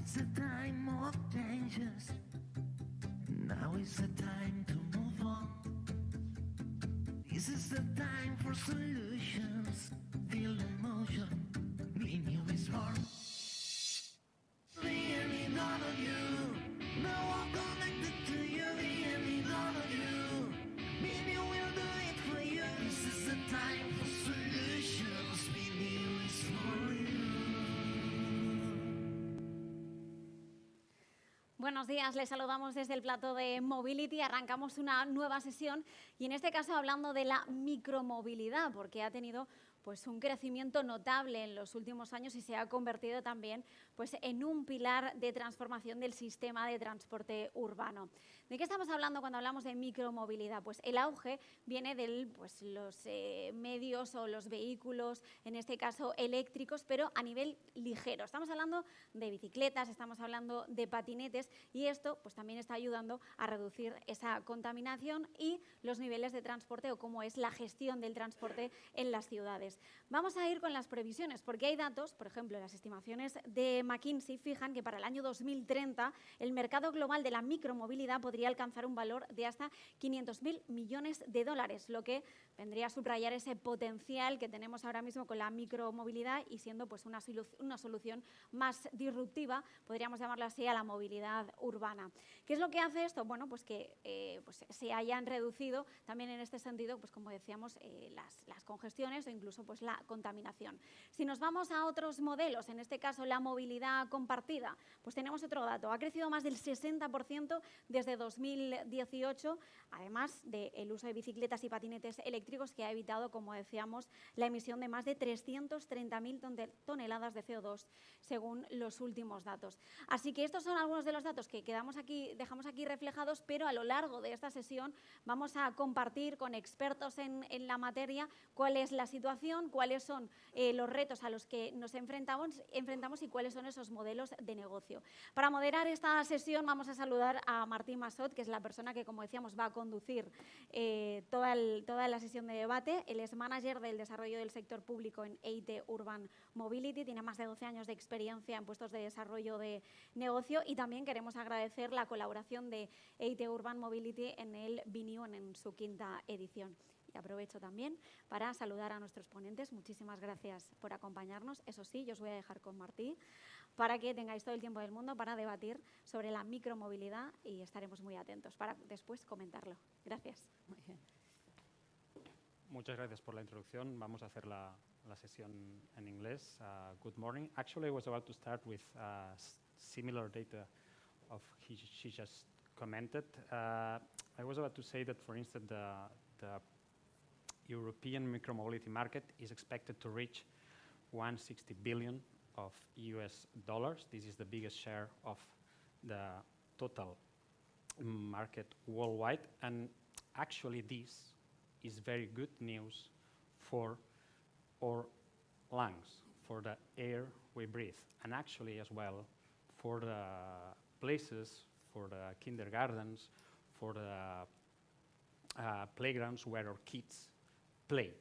It's a time of changes. Now is the time to move on. This is the time for solutions. Feel the motion. BNEW is born. BNEW, none of you. No one connected to you. BNEW, none of you. BNEW will do it for you. This is the time for solutions. BNEW is for you. Buenos días, les saludamos desde el plató de Mobility. Arrancamos una nueva sesión y en este caso hablando de la micromovilidad, porque ha tenido pues un crecimiento notable en los últimos años y se ha convertido también pues en un pilar de transformación del sistema de transporte urbano. ¿De qué estamos hablando cuando hablamos de micromovilidad? Pues el auge viene de los medios o los vehículos, en este caso eléctricos, pero a nivel ligero. Estamos hablando de bicicletas, estamos hablando de patinetes y esto pues también está ayudando a reducir esa contaminación y los niveles de transporte o cómo es la gestión del transporte en las ciudades. Vamos a ir con las previsiones, porque hay datos, por ejemplo, las estimaciones de McKinsey fijan que para el año 2030 el mercado global de la micromovilidad podría alcanzar un valor de hasta 500.000 millones de dólares, lo que vendría a subrayar ese potencial que tenemos ahora mismo con la micromovilidad y siendo pues una solución más disruptiva, podríamos llamarlo así, a la movilidad urbana. ¿Qué es lo que hace esto? Bueno, pues que pues se hayan reducido también en este sentido, pues como decíamos, las congestiones o incluso pues la contaminación. Si nos vamos a otros modelos, en este caso la movilidad compartida, pues tenemos otro dato. Ha crecido más del 60% desde 2018, además del uso de bicicletas y patinetes eléctricos que ha evitado, como decíamos, la emisión de más de 330.000 toneladas de CO2 según los últimos datos. Así que estos son algunos de los datos que dejamos aquí reflejados, pero a lo largo de esta sesión vamos a compartir con expertos en la materia cuál es la situación, cuáles son los retos a los que nos enfrentamos y cuáles son esos modelos de negocio. Para moderar esta sesión vamos a saludar a Martín Massot, que es la persona que, como decíamos, va a conducir toda la sesión de debate. Él es manager del desarrollo del sector público en EIT Urban Mobility, tiene más de 12 años de experiencia en puestos de desarrollo de negocio y también queremos agradecer la colaboración de EIT Urban Mobility en el BNEW en su 5ª edición. Y aprovecho también para saludar a nuestros ponentes. Muchísimas gracias por acompañarnos. Eso sí, yo os voy a dejar con Martí para que tengáis todo el tiempo del mundo para debatir sobre la micromovilidad y estaremos muy atentos para después comentarlo. Gracias. Muy bien. Muchas gracias por la introducción. Vamos a hacer la sesión en inglés. Good morning. Actually, I was about to start with similar data of she just commented. I was about to say that, for instance, the European micromobility market is expected to reach 160 billion of US dollars. This is the biggest share of the total market worldwide. And actually this is very good news for our lungs, for the air we breathe, and actually as well for the places, for the kindergartens, for the playgrounds where our kids play.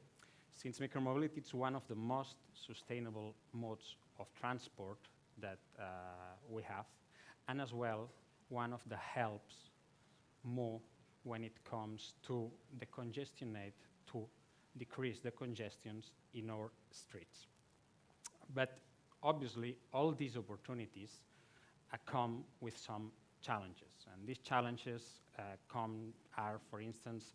Since micromobility is one of the most sustainable modes of transport that we have, and as well one of the helps more when it comes to the congestion rate, to decrease the congestions in our streets. But obviously all these opportunities come with some challenges, and these challenges are, for instance,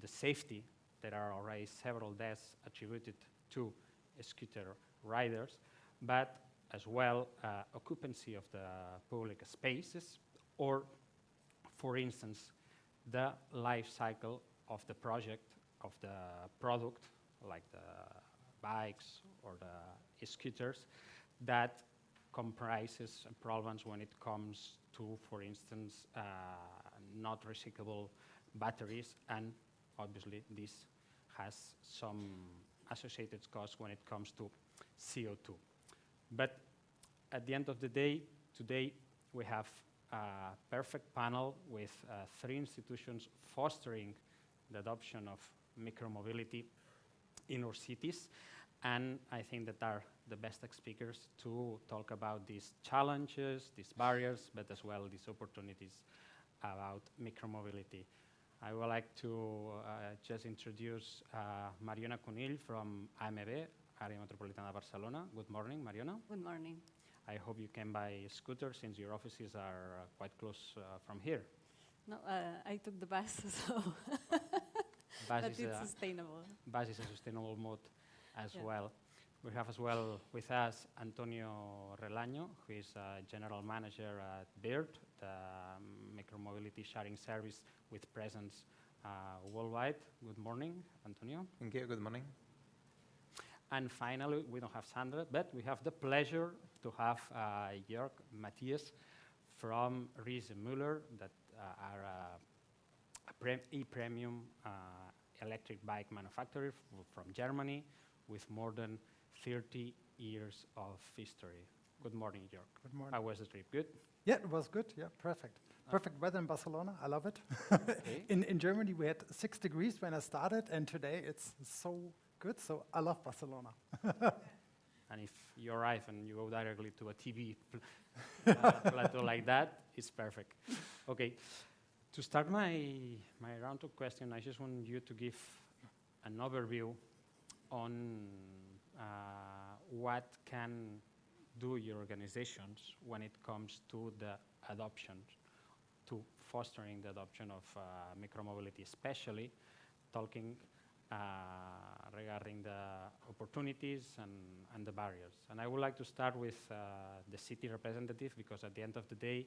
the safety. There are already several deaths attributed to scooter riders, but as well occupancy of the public spaces, or, for instance, the life cycle of the project, of the product, like the bikes or the scooters, that comprises problems when it comes to, for instance, not recyclable batteries, and obviously this has some associated costs when it comes to CO2. But at the end of the day, today we have a perfect panel with 3 institutions fostering the adoption of micromobility in our cities. and I think that are the best speakers to talk about these challenges, these barriers, but as well these opportunities about micromobility. I would like to just introduce Mariona Conill from AMB, Area Metropolitana de Barcelona. Good morning, Mariona. Good morning. I hope you came by scooter since your offices are quite close from here. No, I took the bus, so Bus but is it's sustainable. Bus is a sustainable mode as Yeah. well. We have as well with us Antonio Relaño, who is General Manager at BIRD, the micromobility sharing service with presence worldwide. Good morning, Antonio. Thank you. Good morning. And finally, we don't have Sandra, but we have the pleasure to have Jörg Matthias from Riese Müller, that are a e-premium electric bike manufacturer from Germany with more than 30 years of history. Good morning, Jörg. Good morning. How was the trip? Good? Yeah, it was good. Yeah, perfect. Perfect weather in Barcelona. I love it. Okay. In Germany, we had 6 degrees when I started, and today it's so good. So I love Barcelona. And if you arrive and you go directly to a TV plateau like that, it's perfect. Okay, to start my round of questions, I just want you to give an overview on what can do your organizations when it comes to the adoption, to fostering the adoption of micromobility, especially talking regarding the opportunities and the barriers. And I would like to start with the city representative, because at the end of the day,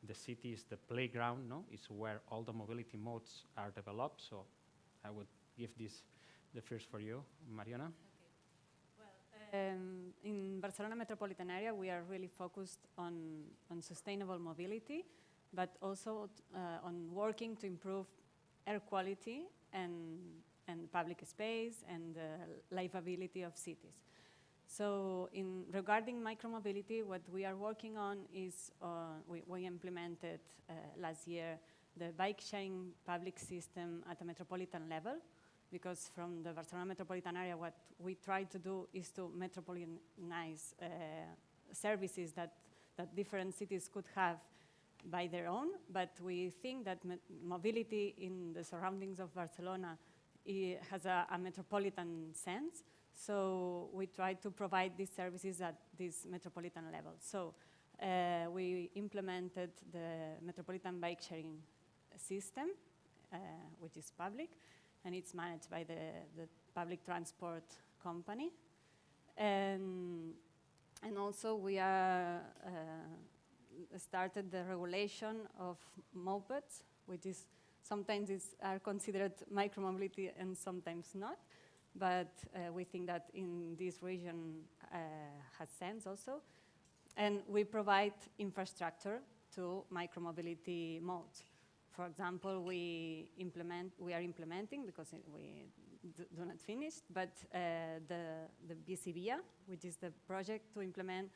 the city is the playground, no? It's where all the mobility modes are developed. So I would give this the first for you, Mariona. In Barcelona metropolitan area, we are really focused on sustainable mobility, but also on working to improve air quality and public space and the livability of cities. So regarding micromobility, what we are working on is we implemented last year the bike sharing public system at a metropolitan level, because from the Barcelona metropolitan area, what we try to do is to metropolitanize services that different cities could have by their own, but we think that mobility in the surroundings of Barcelona has a metropolitan sense, so we try to provide these services at this metropolitan level. So we implemented the metropolitan bike sharing system, which is public, and it's managed by the public transport company. And also we are started the regulation of mopeds, which is sometimes are considered micromobility and sometimes not. But we think that in this region has sense also. And we provide infrastructure to micromobility modes. For example, we are implementing, because we do not finish, but the BCVIA, which is the project to implement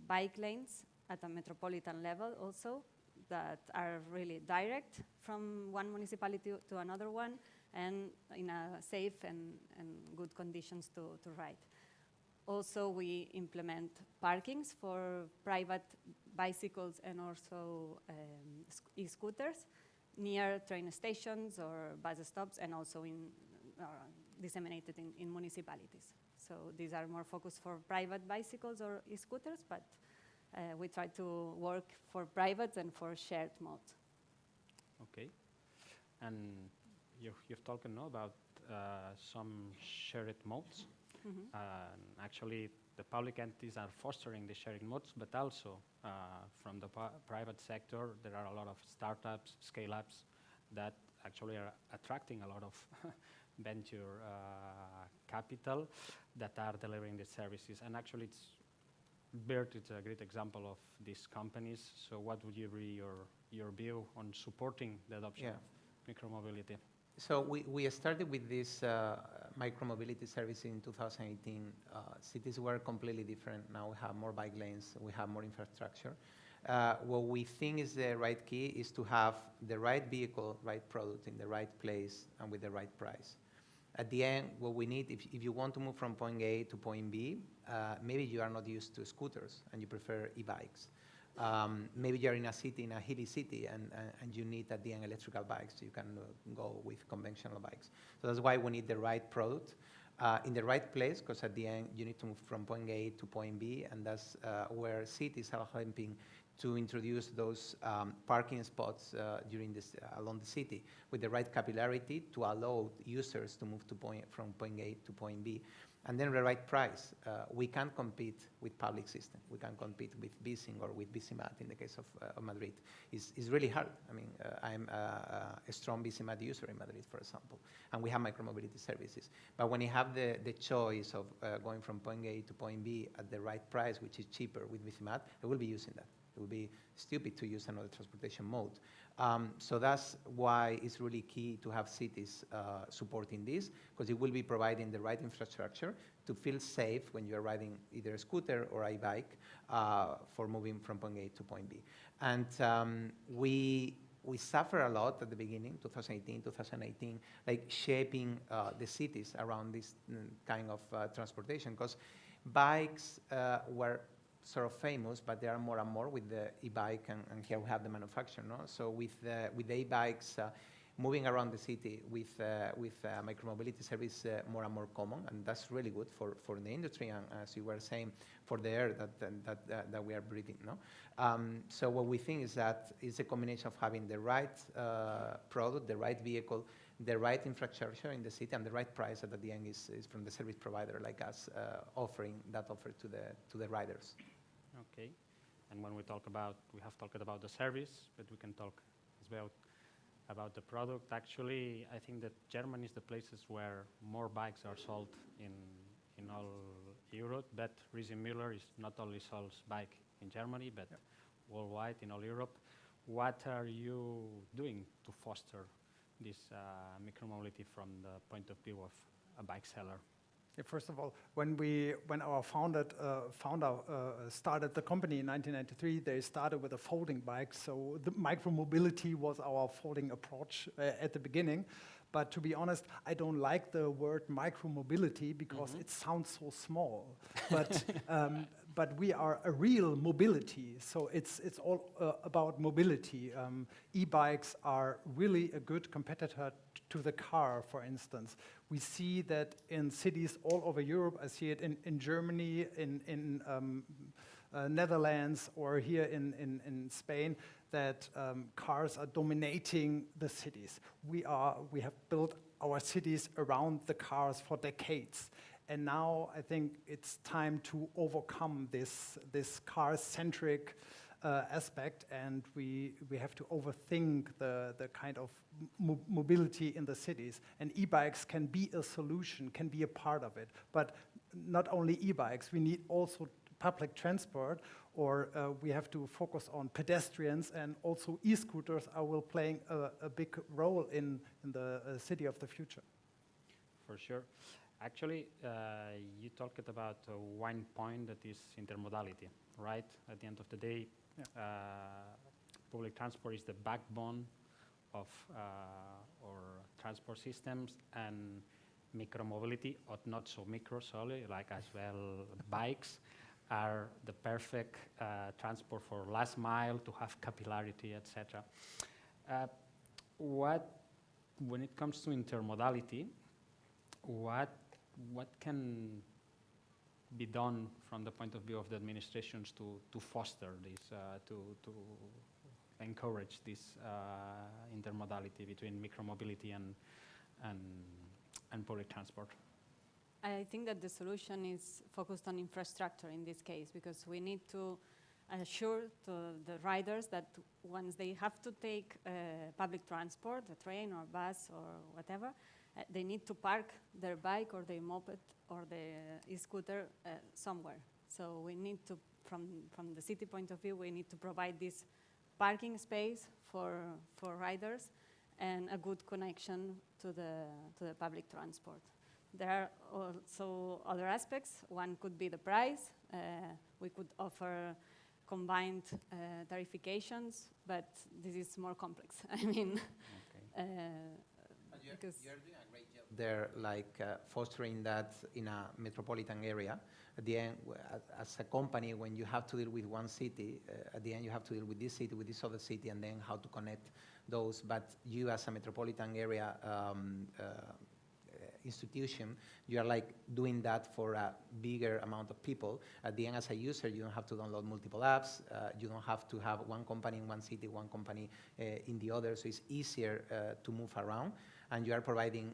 bike lanes at a metropolitan level also, that are really direct from one municipality to another one, and in a safe and good conditions to ride. Also, we implement parkings for private bicycles and also e-scooters near train stations or bus stops, and also disseminated in municipalities. So these are more focused for private bicycles or e-scooters, but we try to work for private and for shared modes. Okay. And you've talked about some shared modes. Mm-hmm. Actually, the public entities are fostering the sharing modes, but also from the private sector, there are a lot of startups, scale-ups that actually are attracting a lot of venture capital that are delivering the services. And actually, BIRD is a great example of these companies. So what would you be your view on supporting the adoption of micromobility? So we started with this micromobility service in 2018. Cities were completely different. Now we have more bike lanes, we have more infrastructure. What we think is the right key is to have the right vehicle, right product in the right place and with the right price. At the end, what we need, if you want to move from point A to point B, maybe you are not used to scooters and you prefer e-bikes. Maybe you're in a city, in a hilly city, and you need at the end electrical bikes. You can go with conventional bikes. So that's why we need the right product in the right place, because at the end you need to move from point A to point B, and that's where cities are helping to introduce those parking spots during this along the city with the right capillarity to allow users to move from point A to point B. And then the right price. We can't compete with public system. We can compete with Bicing or with Bicimat in the case of Madrid. It's really hard. I mean, I'm a strong Bicimat user in Madrid, for example, and we have micromobility services. But when you have the choice of going from point A to point B at the right price, which is cheaper with Bicimat, I will be using that. It would be stupid to use another transportation mode. So that's why it's really key to have cities supporting this, because it will be providing the right infrastructure to feel safe when you're riding either a scooter or a bike for moving from point A to point B. And we suffer a lot at the beginning, 2018, 2019, like shaping the cities around this kind of transportation, because bikes were sort of famous, but there are more and more with the e-bike, and here we have the manufacturer. No? So with the e-bikes moving around the city with micromobility service more and more common, and that's really good for the industry, and as you were saying, for the air that we are breathing. No? So what we think is that it's a combination of having the right product, the right vehicle, the right infrastructure in the city, and the right price that at the end is from the service provider like us offering that offer to the riders. Okay, and when we have talked about the service, but we can talk as well about the product. Actually, I think that Germany is the places where more bikes are sold in all Europe. But Riese Müller is not only sells bike in Germany, but worldwide in all Europe. What are you doing to foster this micromobility from the point of view of a bike seller? Yeah, first of all, when our founder started the company in 1993, they started with a folding bike. So the micromobility was our folding approach at the beginning. But to be honest, I don't like the word micromobility because it sounds so small. But we are a real mobility, so it's all about mobility. E-bikes are really a good competitor to the car, for instance. We see that in cities all over Europe. I see it in Germany, in Netherlands, or here in Spain, that cars are dominating the cities. We have built our cities around the cars for decades. And now I think it's time to overcome this car-centric aspect, and we have to overthink the kind of mobility in the cities. And e-bikes can be a solution, can be a part of it. But not only e-bikes, we need also public transport, or we have to focus on pedestrians, and also e-scooters are playing a big role in the city of the future. For sure. Actually, you talked about one point that is intermodality, right? At the end of the day, public transport is the backbone of our transport systems, and micromobility, or not so micro, sorry, like as well bikes, are the perfect transport for last mile, to have capillarity, etc. When it comes to intermodality, what can be done from the point of view of the administrations to foster this, to encourage this intermodality between micromobility and public transport? I think that the solution is focused on infrastructure in this case, because we need to assure to the riders that once they have to take public transport, a train or bus or whatever, they need to park their bike or their moped or their e-scooter somewhere. So we need to, from the city point of view, we need to provide this parking space for riders and a good connection to the public transport. There are also other aspects. One could be the price. We could offer combined tarifications, but this is more complex. I mean, You're doing a great job. there, like fostering that in a metropolitan area. At the end, as a company, when you have to deal with one city, at the end you have to deal with this city, with this other city, and then how to connect those. But you, as a metropolitan area institution, you are like doing that for a bigger amount of people. At the end, as a user, you don't have to download multiple apps. You don't have to have one company in one city, one company in the other. So it's easier to move around, and you are providing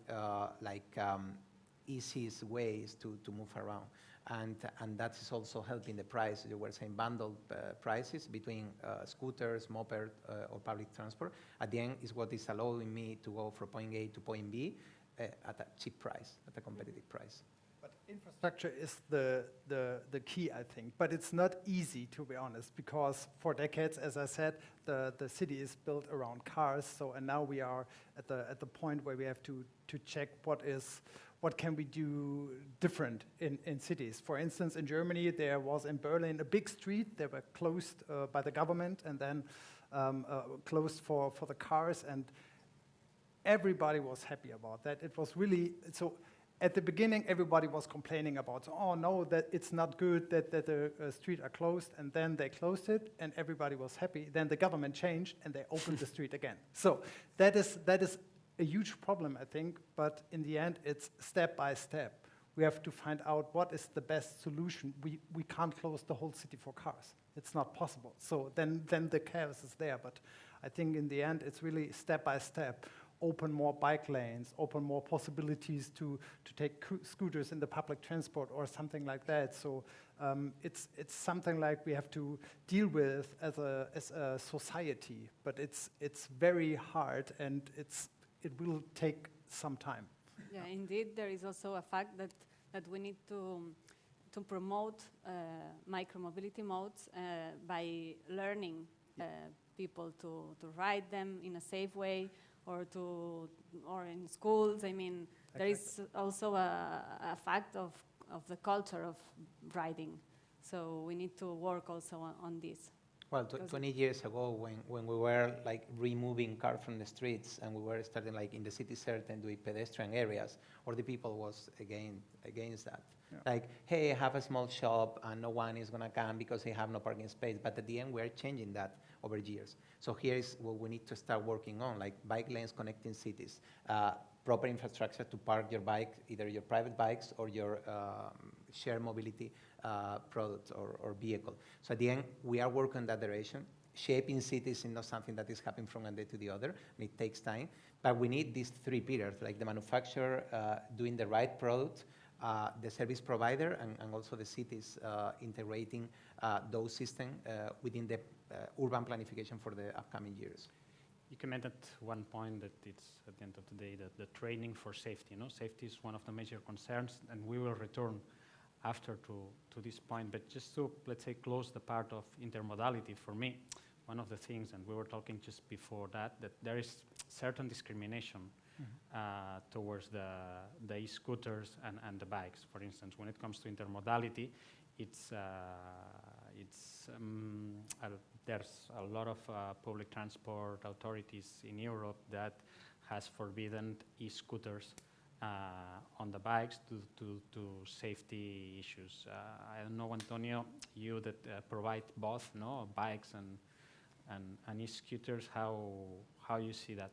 easiest ways to move around. And that is also helping the price. You were saying bundled prices between scooters, moped, or public transport. At the end, is what is allowing me to go from point A to point B at a cheap price, at a competitive price. But infrastructure is the key, I think. But it's not easy, to be honest, because for decades, as I said, the city is built around cars. So, and now we are at the point where we have to check what can we do different in cities. For instance, in Germany, there was in Berlin a big street. They were closed by the government and then closed for the cars, and everybody was happy about that. It was really, so at the beginning, everybody was complaining about, oh no, that it's not good that the street are closed, and then they closed it, and everybody was happy. Then the government changed, and they opened the street again. So that is a huge problem, I think, but in the end, it's step by step. We have to find out what is the best solution. We can't close the whole city for cars. It's not possible. So then the chaos is there, but I think in the end, it's really step by step. Open more bike lanes, open more possibilities to take scooters in the public transport or something like that. So it's something like we have to deal with as a society, but it's very hard, and it will take some time. Yeah, indeed, there is also a fact that we need to promote micromobility modes by learning people to ride them in a safe way, or in schools. I mean, exactly. There is also a fact of the culture of riding. So we need to work also on this. Well, 20 years ago, when we were like removing cars from the streets, and we were starting like in the city center and doing pedestrian areas, or the people was against that. Yeah. Like, hey, I have a small shop and no one is gonna come because they have no parking space. But at the end, we are changing that over years. So here is what we need to start working on, like bike lanes connecting cities, proper infrastructure to park your bike, either your private bikes or your shared mobility product or vehicle. So at the end, we are working in that direction. Shaping cities is not something that is happening from one day to the other, and it takes time. But we need these three pillars, like the manufacturer doing the right product, the service provider, and also the cities integrating those systems within the urban planification for the upcoming years. You commented one point that it's at the end of the day that the training for safety. Safety is one of the major concerns, and we will return after to this point. But just to, let's say, close the part of intermodality, for me, one of the things, and we were talking just before that there is certain discrimination towards the e-scooters and the bikes. For instance, when it comes to intermodality, there's a lot of public transport authorities in Europe that has forbidden e-scooters on the bikes to safety issues. I don't know, Antonio, you that provide both, bikes and e-scooters, how you see that?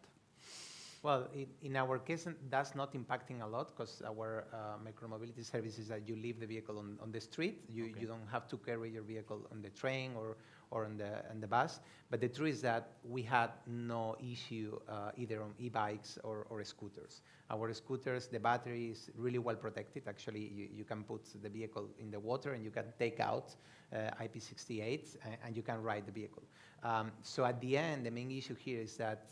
Well, in our case, that's not impacting a lot because our micromobility service is that you leave the vehicle on the street. You don't have to carry your vehicle on the train or on the bus. But the truth is that we had no issue either on e-bikes or scooters. Our scooters, the battery is really well protected. Actually, you can put the vehicle in the water and you can take out IP68 and you can ride the vehicle. So at the end, the main issue here is that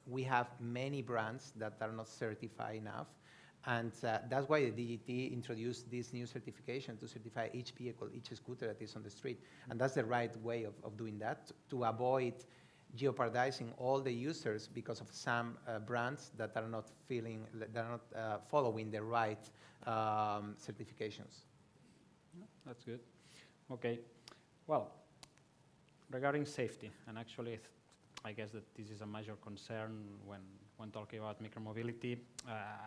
we have many brands that are not certified enough. And that's why the DGT introduced this new certification to certify each vehicle, each scooter that is on the street. And that's the right way of doing that, to avoid jeopardizing all the users because of some brands that are not following the right certifications. That's good. Okay. Well, regarding safety, and actually I guess that this is a major concern when when talking about micromobility.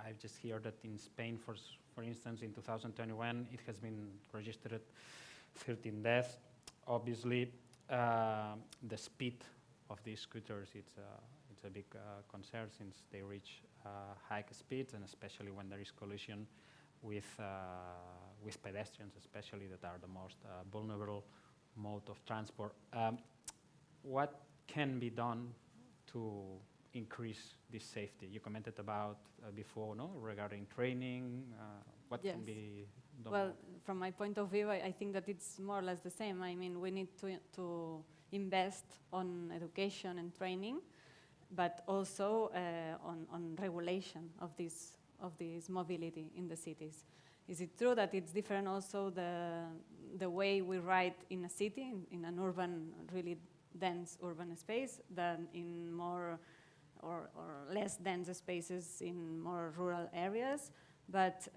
I've just heard that in Spain, for instance, in 2021, it has been registered 13 deaths. Obviously, the speed of these scooters, it's a big concern since they reach high speeds, and especially when there is collision with pedestrians, especially, that are the most vulnerable mode of transport. What can be done to increase this safety? You commented about before, no, regarding training. What Yes. can be done? Well, from my point of view, I think that it's more or less the same. I mean, we need to invest on education and training, but also on regulation of this mobility in the cities. Is it true that it's different also the way we ride in a city, in an urban, really dense urban space, than in more or less dense spaces in more rural areas? But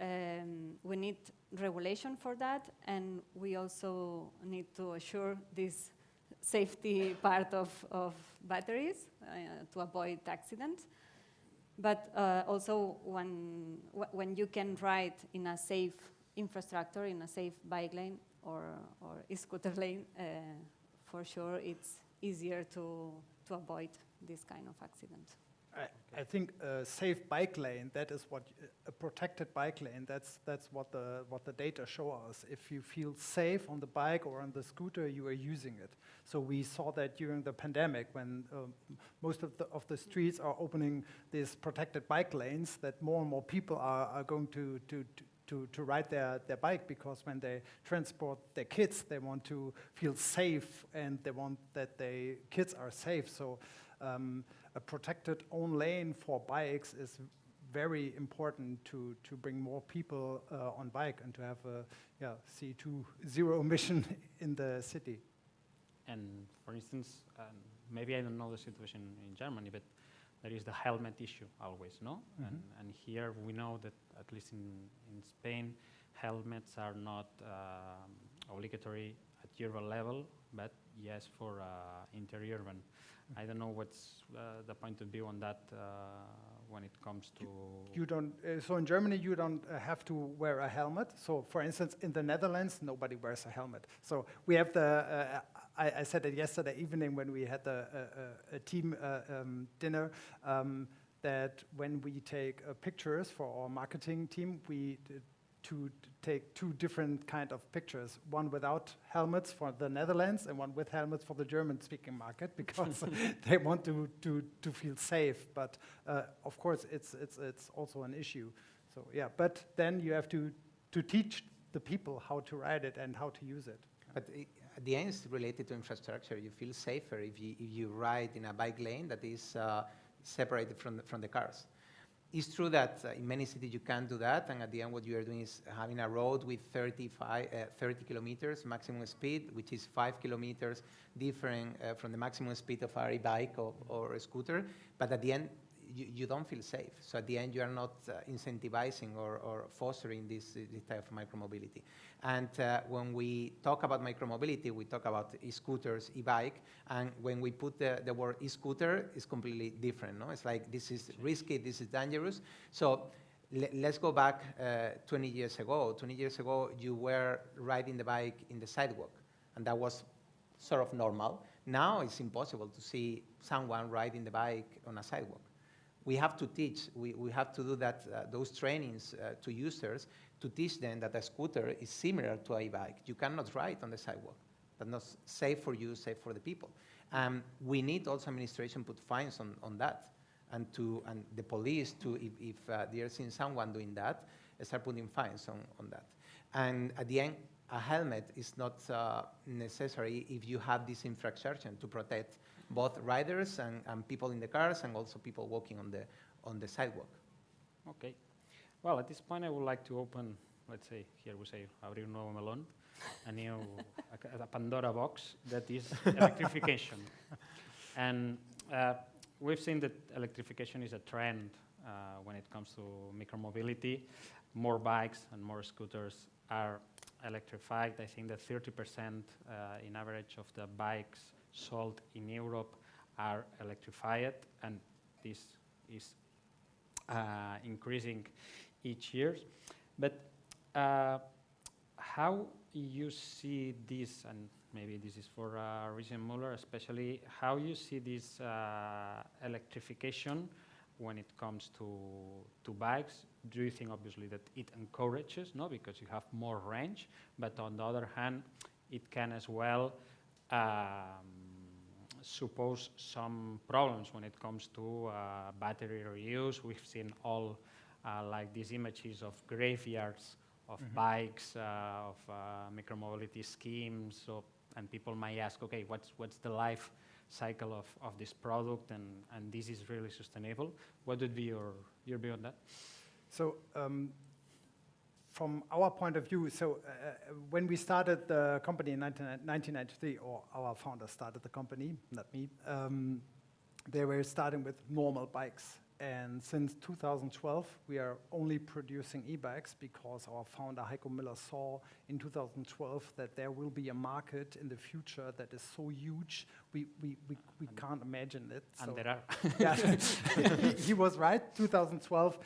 we need regulation for that, and we also need to assure this safety part of batteries to avoid accidents. But also when you can ride in a safe infrastructure, in a safe bike lane or e-scooter lane, for sure it's easier to avoid this kind of accidents. I think a safe bike lane, that is what a protected bike lane. That's what the data show us. If you feel safe on the bike or on the scooter, you are using it. So we saw that during the pandemic, when most of the streets are opening these protected bike lanes, that more and more people are going to ride their bike, because when they transport their kids, they want to feel safe, and they want that their kids are safe. So a protected own lane for bikes is very important to bring more people on bike and to have a CO2 zero emission in the city. And for instance, maybe I don't know the situation in Germany, but there is the helmet issue always, no? Mm-hmm. And here we know that, at least in Spain, helmets are not obligatory at urban level, but yes, for interurban. I don't know what's the point of view on that when it comes to... You don't, so in Germany you don't have to wear a helmet. So for instance, in the Netherlands, nobody wears a helmet. So we have the, I said it yesterday evening when we had a team dinner, that when we take pictures for our marketing team, we take two different kind of pictures, one without helmets for the Netherlands and one with helmets for the German-speaking market, because they want to feel safe. But of course, it's also an issue. So yeah, but then you have to teach the people how to ride it and how to use it. But at the end, it's related to infrastructure. You feel safer if you ride in a bike lane that is separated from the cars. It's true that in many cities you can't do that, and at the end what you are doing is having a road with 30 kilometers maximum speed, which is 5 kilometers different from the maximum speed of a bike or a scooter, but at the end you don't feel safe. So at the end you are not incentivizing or fostering this type of micromobility. And when we talk about micromobility, we talk about e-scooters, e-bike, and when we put the word e-scooter, it's completely different, no? It's like, this is risky, this is dangerous. So let's go back 20 years ago. 20 years ago, you were riding the bike in the sidewalk, and that was sort of normal. Now it's impossible to see someone riding the bike on a sidewalk. We have to teach, we have to do that, those trainings to users to teach them that a scooter is similar to a bike. You cannot ride on the sidewalk. That's not safe for you, safe for the people. We need also administration put fines on that, and the police to, if they are seeing someone doing that, start putting fines on that. And at the end, a helmet is not necessary if you have this infrastructure to protect both riders and people in the cars, and also people walking on the sidewalk. Okay. Well, at this point, I would like to open, let's say, here we say, abrir un nuevo melón, a Pandora box, that is electrification. And we've seen that electrification is a trend when it comes to micromobility. More bikes and more scooters are electrified. I think that 30% in average of the bikes sold in Europe are electrified, and this is increasing each year. But how you see this, and maybe this is for Regent Muller especially, how you see this electrification when it comes to bikes? Do you think obviously that it encourages, no, because you have more range, but on the other hand, it can as well suppose some problems when it comes to battery reuse? We've seen all like these images of graveyards of bikes, of micromobility schemes, so, and people might ask, okay, what's the life cycle of this product, and this is really sustainable? What would be your view on that? So from our point of view, when we started the company in 1993, or our founders started the company, not me, they were starting with normal bikes. And since 2012, we are only producing e-bikes because our founder, Heiko Miller, saw in 2012 that there will be a market in the future that is so huge, we can't imagine it. And so there are. Yeah, he was right. 2012,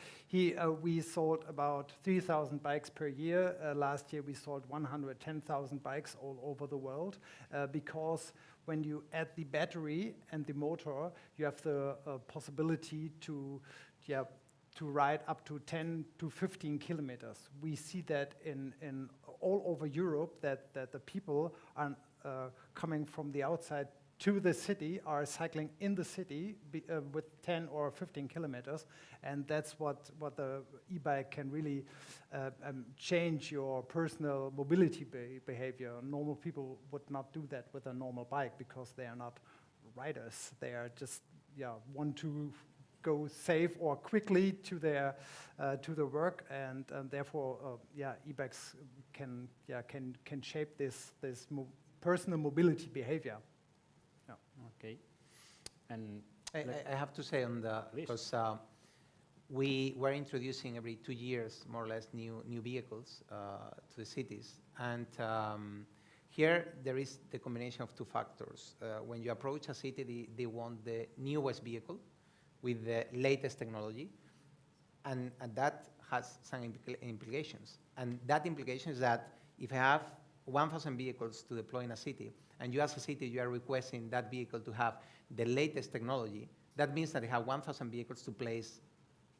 we sold about 3,000 bikes per year. Last year, we sold 110,000 bikes all over the world because when you add the battery and the motor, you have the possibility to ride up to 10 to 15 kilometers. We see that in all over Europe that the people are coming from the outside to the city, are cycling in the city with 10 or 15 kilometers, and that's what the e-bike can really change your personal mobility behavior. Normal people would not do that with a normal bike because they are not riders. They are just want to go safe or quickly to their to the work, and therefore e-bikes can shape this personal mobility behavior. Okay, and I have to say on the, because we were introducing every 2 years, more or less, new vehicles to the cities. And here there is the combination of two factors. When you approach a city, they want the newest vehicle with the latest technology, and that has some implications. And that implication is that if I have 1,000 vehicles to deploy in a city, and you as a city, you are requesting that vehicle to have the latest technology, that means that I have 1,000 vehicles to place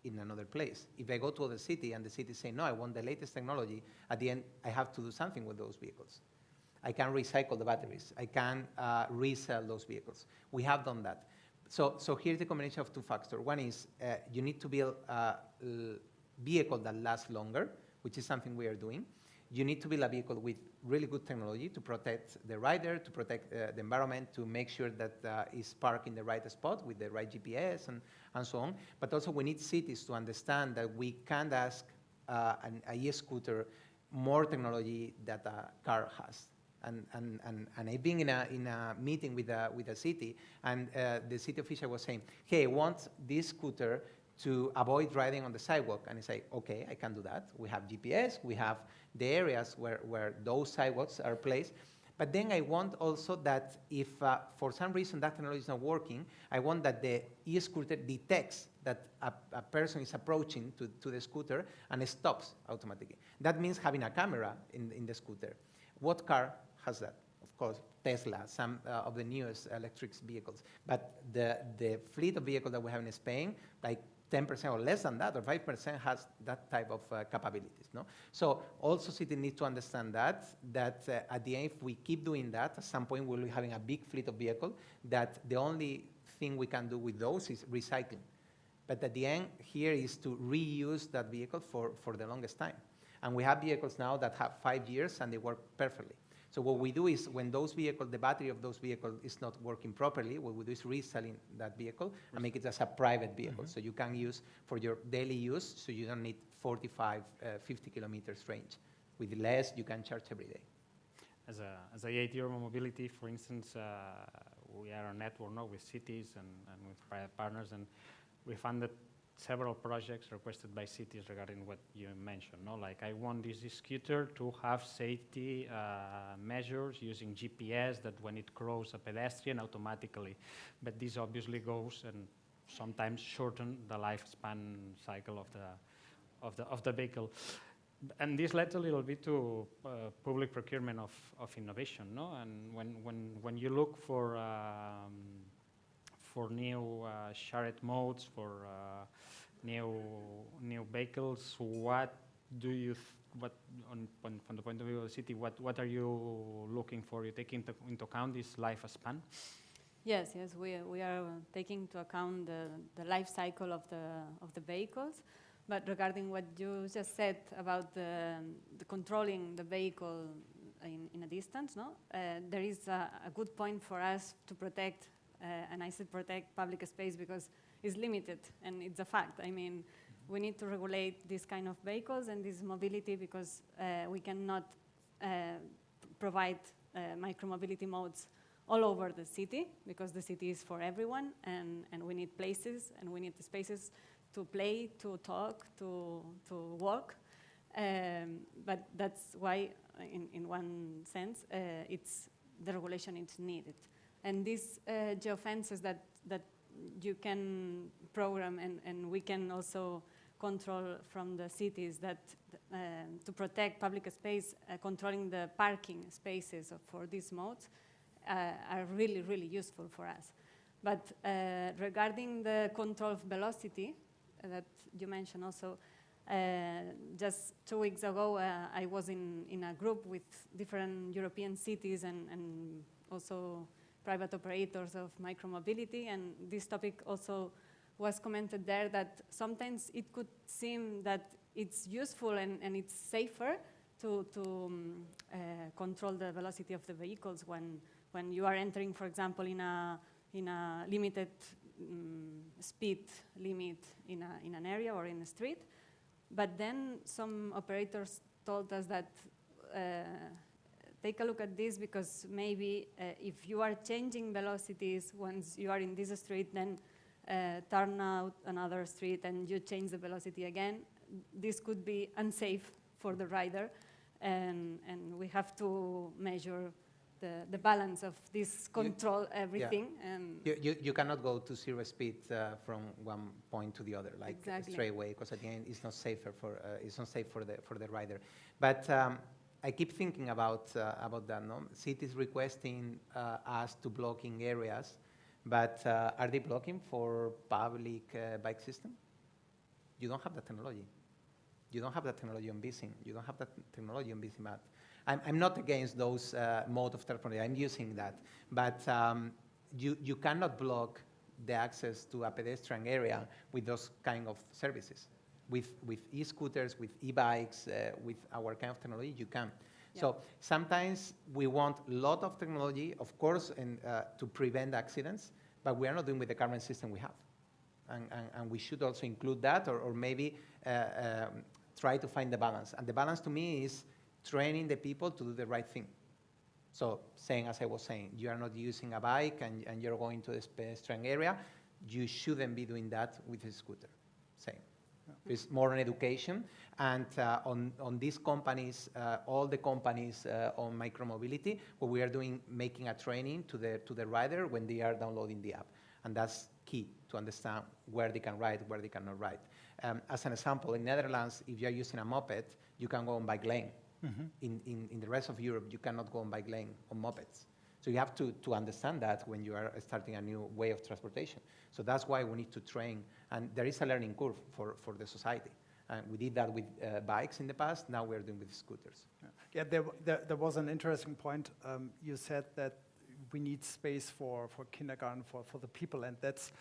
in another place. If I go to the city and the city say, no, I want the latest technology, at the end, I have to do something with those vehicles. I can recycle the batteries. I can resell those vehicles. We have done that. So here's the combination of two factors. One is you need to build a vehicle that lasts longer, which is something we are doing. You need to build a vehicle with really good technology to protect the rider, to protect the environment, to make sure that it's parked in the right spot with the right GPS and so on. But also we need cities to understand that we can't ask an e-scooter more technology that a car has. And I've been in a meeting with a city, and the city official was saying, hey, I want this scooter to avoid riding on the sidewalk. And I say, okay, I can do that. We have GPS, we have the areas where those sidewalks are placed. But then I want also that if for some reason that technology is not working, I want that the e-scooter detects that a person is approaching to the scooter and it stops automatically. That means having a camera in the scooter. What car has that? Of course, Tesla, some of the newest electric vehicles. But the fleet of vehicles that we have in Spain, like 10% or less than that, or 5% has that type of capabilities. No? So also cities need to understand that at the end, if we keep doing that, at some point we'll be having a big fleet of vehicles that the only thing we can do with those is recycling. But at the end, here is to reuse that vehicle for the longest time. And we have vehicles now that have 5 years and they work perfectly. So what we do is when those vehicles, the battery of those vehicles is not working properly, what we do is reselling that vehicle and make it as a private vehicle. So you can use for your daily use, so you don't need 45, 50 kilometers range. With less, you can charge every day. As a IAT Mobility, for instance, we are a network now with cities and with private partners, and we funded several projects requested by cities regarding what you mentioned. No? Like, I want this scooter to have safety measures using GPS that when it crosses a pedestrian automatically. But this obviously goes, and sometimes shorten the lifespan cycle of the vehicle. And this led a little bit to public procurement of innovation, no? And when you look for new shared modes, for new vehicles, what do you from the point of view of the city, what are you looking for? You take into account this lifespan? Yes, we are taking into account the life cycle of the vehicles. But regarding what you just said about the controlling the vehicle in a distance, no, there is a good point for us to protect, and I said protect public space because it's limited and it's a fact. I mean, we need to regulate this kind of vehicles and this mobility because we cannot provide micromobility modes all over the city because the city is for everyone, and we need places and we need the spaces to play, to talk, to walk. But that's why, in one sense, the regulation is needed. And these geofences that you can program and we can also control from the cities that to protect public space, controlling the parking spaces for these modes are really, really useful for us. But regarding the control of velocity that you mentioned also, just 2 weeks ago, I was in a group with different European cities and also private operators of micromobility, and this topic also was commented there, that sometimes it could seem that it's useful and it's safer to control the velocity of the vehicles when you are entering, for example, in a limited speed limit in an area or in a street. But then some operators told us that take a look at this, because maybe if you are changing velocities once you are in this street, then turn out another street and you change the velocity again, this could be unsafe for the rider, and we have to measure the balance of this control everything. Yeah. And you cannot go to 0 speed from one point to the other, like exactly. straight away, because at the end it's not safer it's not safe for the rider. But I keep thinking about that. No, cities requesting us to blocking areas, but are they blocking for public bike system? You don't have that technology. You don't have that technology on Vising. You don't have that technology on Vising Map. I'm not against those mode of transport. I'm using that, but you cannot block the access to a pedestrian area with those kind of services. With e-scooters, with e-bikes, with our kind of technology, you can. Yeah. So sometimes we want a lot of technology, of course, and to prevent accidents, but we are not doing with the current system we have. And we should also include that, or maybe try to find the balance. And the balance to me is training the people to do the right thing. So saying, as I was saying, you are not using a bike and you're going to this pedestrian area, you shouldn't be doing that with a scooter. Same. Yeah. It's more on education, and on these companies, all the companies on micromobility, what we are doing, making a training to the rider when they are downloading the app. And that's key to understand where they can ride, where they cannot ride. As an example, in Netherlands, if you're using a moped, you can go on bike lane. Mm-hmm. In the rest of Europe, you cannot go on bike lane on mopeds. So you have to understand that when you are starting a new way of transportation. So that's why we need to train. And there is a learning curve for the society. And we did that with bikes in the past. Now we're doing with scooters. Yeah, there was an interesting point. You said that we need space for kindergarten, for the people, and that's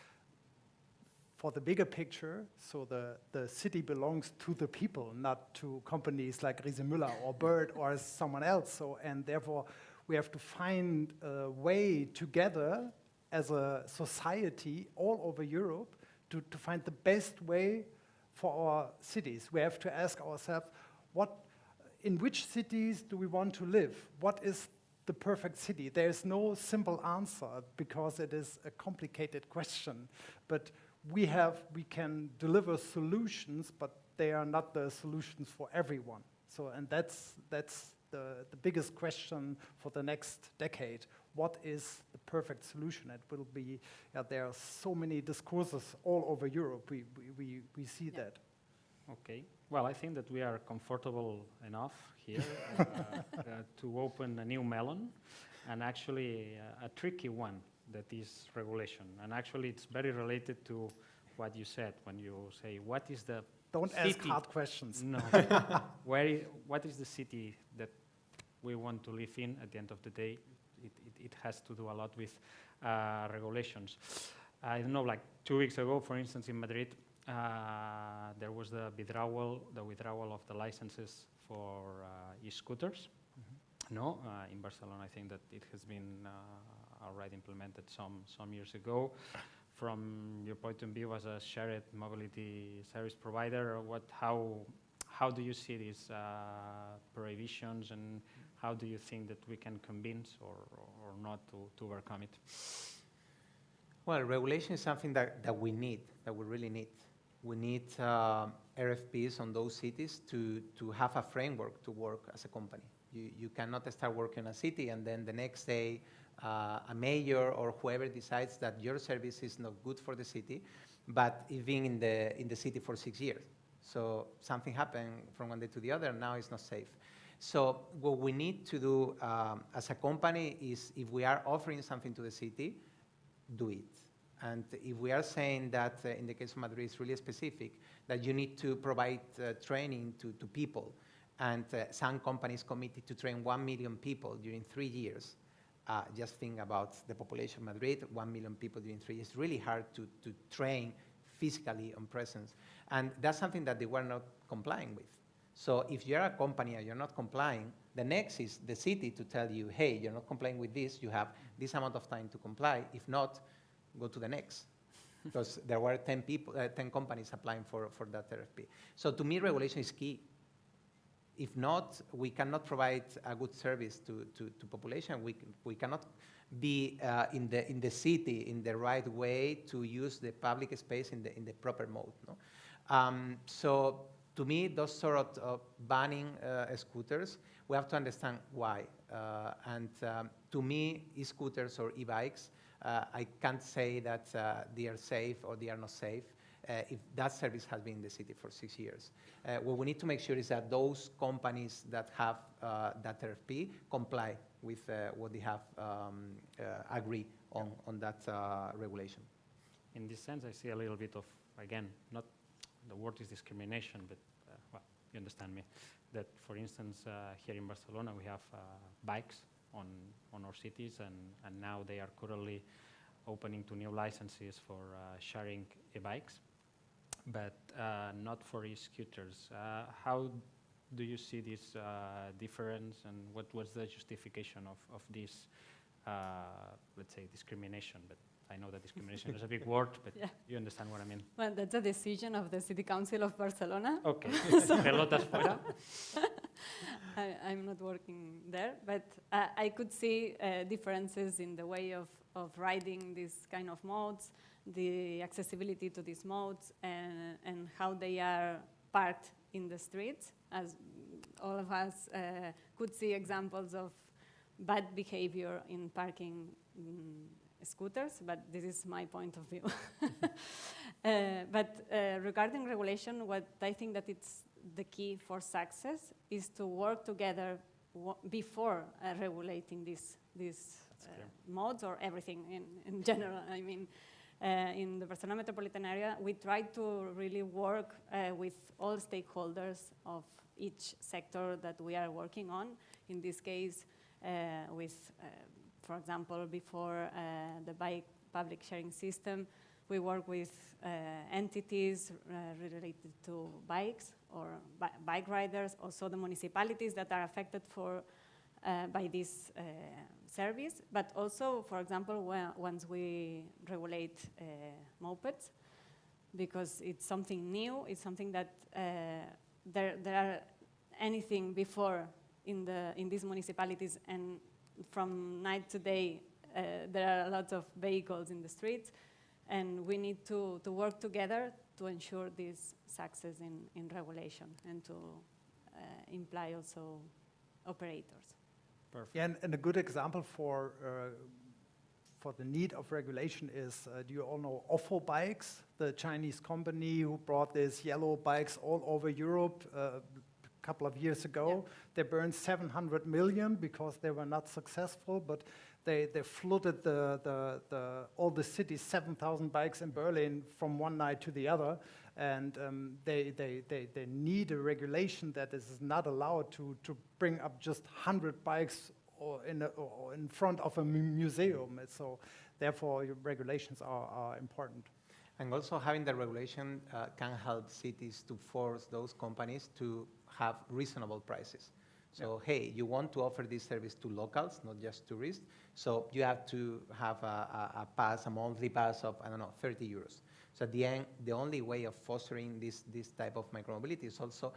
for the bigger picture. So the city belongs to the people, not to companies like Riese Müller or Bird or someone else. So, and therefore, we have to find a way together as a society all over Europe to find the best way for our cities. We have to ask ourselves, in which cities do we want to live? What is the perfect city? There is no simple answer because it is a complicated question. But we can deliver solutions, but they are not the solutions for everyone. So, and that's the biggest question for the next decade. What is the perfect solution? It will be, there are so many discourses all over Europe. We see that. Okay. Well, I think that we are comfortable enough here to open a new melon, and actually a tricky one, that is regulation. And actually it's very related to what you said when you say, what is the Don't city? ask hard questions. No. What is the city that we want to live in at the end of the day? It has to do a lot with regulations. I don't know, like 2 weeks ago, for instance, in Madrid, there was the withdrawal of the licenses for e-scooters. No, in Barcelona, I think that it has been already implemented some years ago. From your point of view as a shared mobility service provider, how do you see these prohibitions, and how do you think that we can convince or not to overcome it? Well, regulation is something that we need, that we really need. We need RFPs on those cities to have a framework to work as a company. You cannot start working in a city and then the next day a mayor or whoever decides that your service is not good for the city, but it's been in the city for 6 years. So something happened from one day to the other, and now it's not safe. So what we need to do as a company is, if we are offering something to the city, do it. And if we are saying that, in the case of Madrid, it's really specific, that you need to provide training to people, and some companies committed to train 1 million people during 3 years. Just think about the population of Madrid, 1 million people during 3 years. It's really hard to train physically on presence. And that's something that they were not complying with. So if you're a company and you're not complying, the next is the city to tell you, hey, you're not complying with this, you have this amount of time to comply. If not, go to the next. Because there were 10 companies applying for that RFP. So to me, regulation is key. If not, we cannot provide a good service to population. We cannot be in the city in the right way to use the public space in the proper mode. No? So to me, those sort of banning scooters, we have to understand why. To me, e-scooters or e-bikes, I can't say that they are safe or they are not safe. If that service has been in the city for 6 years. What we need to make sure is that those companies that have that RFP comply with what they have agreed on that regulation. In this sense, I see a little bit of, again, not the word is discrimination, but well, you understand me, that for instance, here in Barcelona, we have bikes on our cities, and now they are currently opening to new licenses for sharing e-bikes, but not for e-scooters. How do you see this difference, and what was the justification of this, let's say, discrimination? But I know that discrimination is a big word, but yeah, you understand what I mean. Well, that's a decision of the City Council of Barcelona. Okay, pelotas fuera. I'm not working there, but I could see differences in the way of riding these kind of modes, the accessibility to these modes, and how they are parked in the streets. As all of us could see examples of bad behavior in parking scooters, but this is my point of view. But regarding regulation, what I think that it's the key for success is to work together before regulating these modes or everything in general. I mean, in the Barcelona metropolitan area, we try to really work with all stakeholders of each sector that we are working on. In this case, with, for example, before the bike public sharing system, we work with entities related to bikes or bike riders, also the municipalities that are affected by this service, but also, for example, once we regulate mopeds, because it's something new, it's something that there are anything before in these municipalities, and from night to day there are a lot of vehicles in the streets, and we need to work together to ensure this success in regulation and to imply also operators. Perfect. Yeah, and a good example for the need of regulation is, do you all know Ofo Bikes, the Chinese company who brought these yellow bikes all over Europe a couple of years ago? Yeah. They burned 700 million because they were not successful, but they flooded all the cities, 7,000 bikes in Berlin from one night to the other. And they need a regulation that is not allowed to bring up just 100 bikes or in front of a museum. So therefore, your regulations are important. And also having the regulation can help cities to force those companies to have reasonable prices. So, hey, you want to offer this service to locals, not just tourists, so you have to have a monthly pass of, I don't know, 30 euros. So at the end, the only way of fostering this type of micromobility is also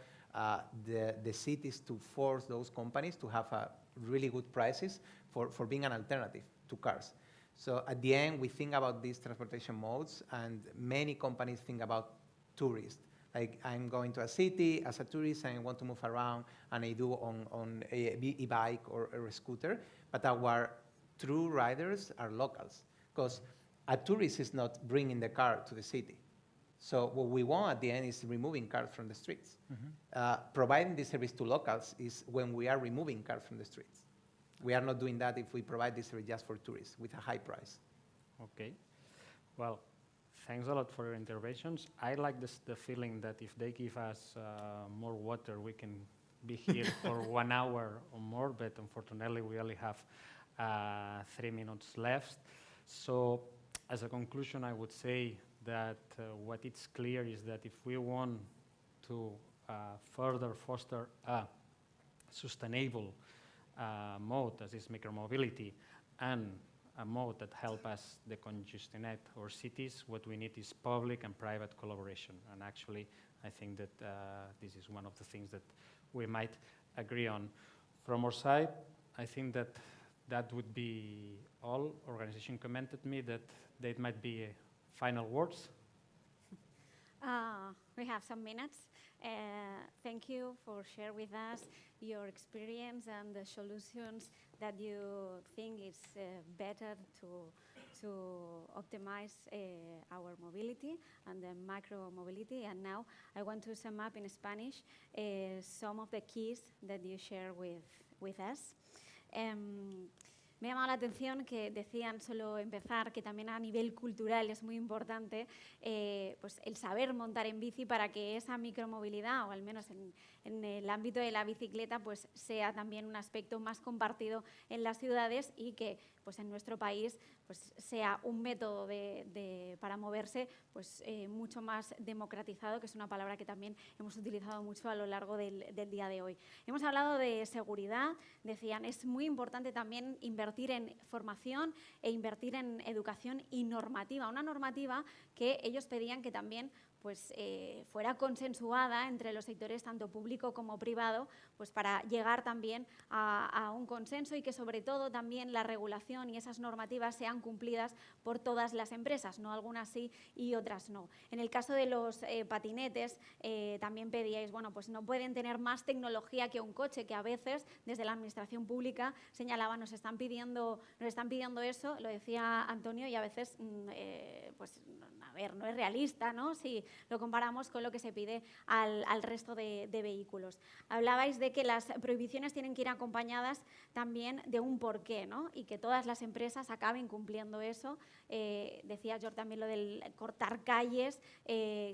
the cities to force those companies to have really good prices for being an alternative to cars. So at the end, we think about these transportation modes, and many companies think about tourists. Like, I'm going to a city as a tourist and I want to move around, and I do on a e-bike or a scooter, but our true riders are locals, because a tourist is not bringing the car to the city. So what we want at the end is removing cars from the streets. Providing this service to locals is when we are removing cars from the streets. We are not doing that if we provide this service just for tourists with a high price. Okay. Well, thanks a lot for your interventions. I like the feeling that if they give us more water, we can be here for 1 hour or more, but unfortunately we only have 3 minutes left. So as a conclusion, I would say that what it's clear is that if we want to further foster a sustainable mode as is micromobility, and a mode that help us decongestionate our cities, what we need is public and private collaboration. And actually, I think that this is one of the things that we might agree on. From our side, I think that that would be all. Organization commented me that there might be final words. We have some minutes. Thank you for sharing with us your experience and the solutions that you think is better to optimize our mobility and the micro-mobility. And now I want to sum up in Spanish some of the keys that you share with us. Me ha llamado la atención que decían, solo empezar, que también a nivel cultural es muy importante pues el saber montar en bici para que esa micromovilidad, o al menos en el ámbito de la bicicleta, pues sea también un aspecto más compartido en las ciudades, y que pues en nuestro país pues sea un método para moverse pues mucho más democratizado, que es una palabra que también hemos utilizado mucho a lo largo del día de hoy. Hemos hablado de seguridad. Decían, es muy importante también invertir en formación e invertir en educación y normativa. Una normativa que ellos pedían que también pues, fuera consensuada entre los sectores tanto público como privado, pues para llegar también a un consenso, y que sobre todo también la regulación y esas normativas sean cumplidas por todas las empresas, no algunas sí y otras no. En el caso de los patinetes también pedíais, bueno, pues no pueden tener más tecnología que un coche, que a veces desde la administración pública señalaban, nos están pidiendo eso, lo decía Antonio, y a veces pues a ver, no es realista, ¿no? Si lo comparamos con lo que se pide al resto de vehículos. Hablabais de que las prohibiciones tienen que ir acompañadas también de un porqué, ¿no? Y que todas las empresas acaben cumpliendo eso. Decía George también lo del cortar calles,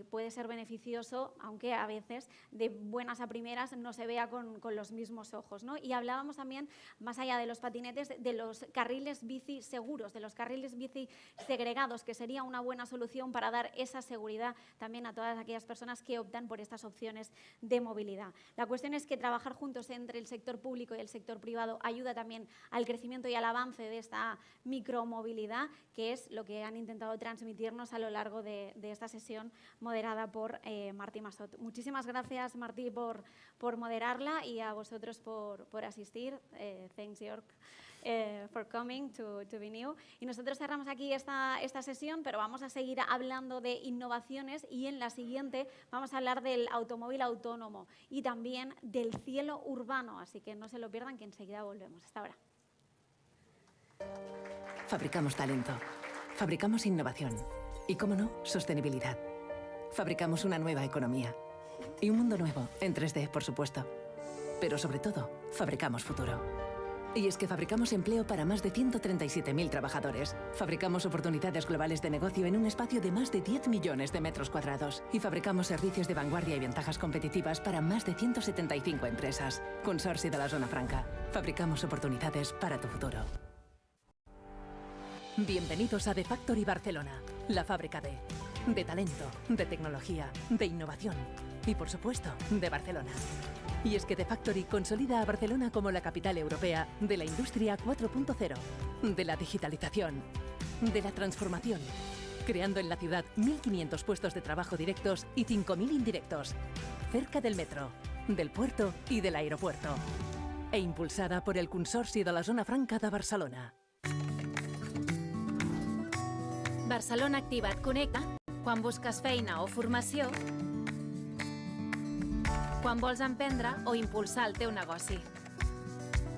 puede ser beneficioso, aunque a veces de buenas a primeras no se vea con los mismos ojos, ¿no? Y hablábamos también, más allá de los patinetes, de los carriles bici seguros, de los carriles bici segregados, que sería una buena solución para dar esa seguridad también a todas aquellas personas que optan por estas opciones de movilidad. La cuestión es que trabajar juntos entre el sector público y el sector privado ayuda también al crecimiento y al avance de esta micromovilidad, que es lo que han intentado transmitirnos a lo largo de esta sesión moderada por Martí Massot. Muchísimas gracias, Martí, por moderarla, y a vosotros por asistir. Thanks, York. for coming to BNEW. Y nosotros cerramos aquí esta sesión, pero vamos a seguir hablando de innovaciones y en la siguiente vamos a hablar del automóvil autónomo y también del cielo urbano. Así que no se lo pierdan, que enseguida volvemos. Hasta ahora. Fabricamos talento, fabricamos innovación y, cómo no, sostenibilidad. Fabricamos una nueva economía y un mundo nuevo, en 3D, por supuesto. Pero sobre todo, fabricamos futuro. Y es que fabricamos empleo para más de 137.000 trabajadores. Fabricamos oportunidades globales de negocio en un espacio de más de 10 millones de metros cuadrados. Y fabricamos servicios de vanguardia y ventajas competitivas para más de 175 empresas. Consorcio de la Zona Franca. Fabricamos oportunidades para tu futuro. Bienvenidos a The Factory Barcelona, la fábrica de talento, de tecnología, de innovación y, por supuesto, de Barcelona. Y es que The Factory consolida a Barcelona como la capital europea de la industria 4.0, de la digitalización, de la transformación, creando en la ciudad 1.500 puestos de trabajo directos y 5.000 indirectos, cerca del metro, del puerto y del aeropuerto, e impulsada por el Consorci de la Zona Franca de Barcelona. Barcelona Activa et connecta quan busques feina o formació, quan vols emprendre o impulsar el teu negoci.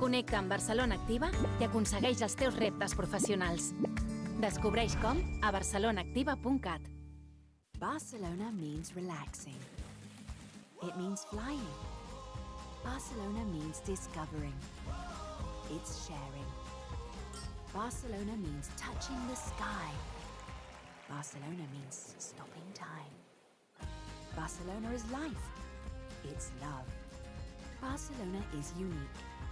Connecta amb Barcelona Activa i aconsegueix els teus reptes professionals. Descobreix com a barcelonaactiva.cat. Barcelona means relaxing. It means flying. Barcelona means discovering. It's sharing. Barcelona means touching the sky. Barcelona means stopping time. Barcelona is life. It's love. Barcelona is unique.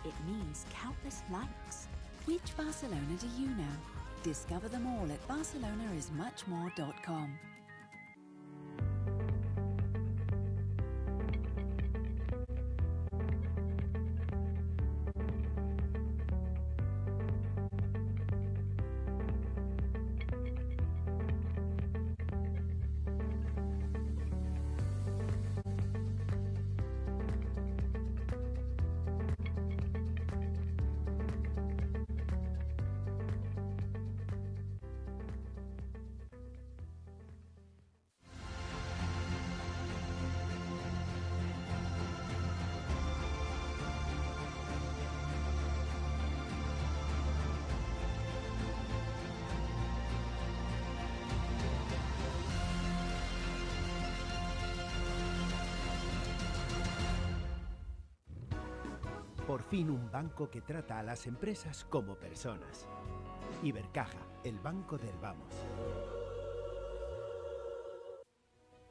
It means countless likes. Which Barcelona do you know? Discover them all at barcelonaismuchmore.com. Por fin un banco que trata a las empresas como personas. Ibercaja, el banco del vamos.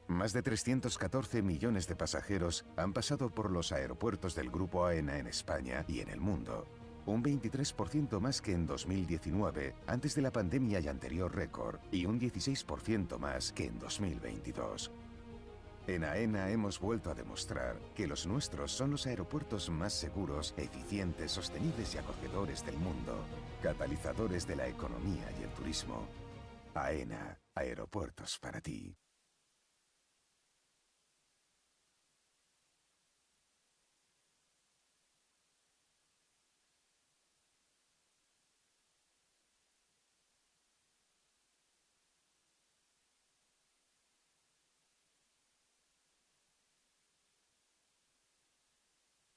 Más de 314 millones de pasajeros han pasado por los aeropuertos del Grupo AENA en España y en el mundo. Un 23% más que en 2019, antes de la pandemia y anterior récord, y un 16% más que en 2022. En AENA hemos vuelto a demostrar que los nuestros son los aeropuertos más seguros, eficientes, sostenibles y acogedores del mundo, catalizadores de la economía y el turismo. AENA, aeropuertos para ti.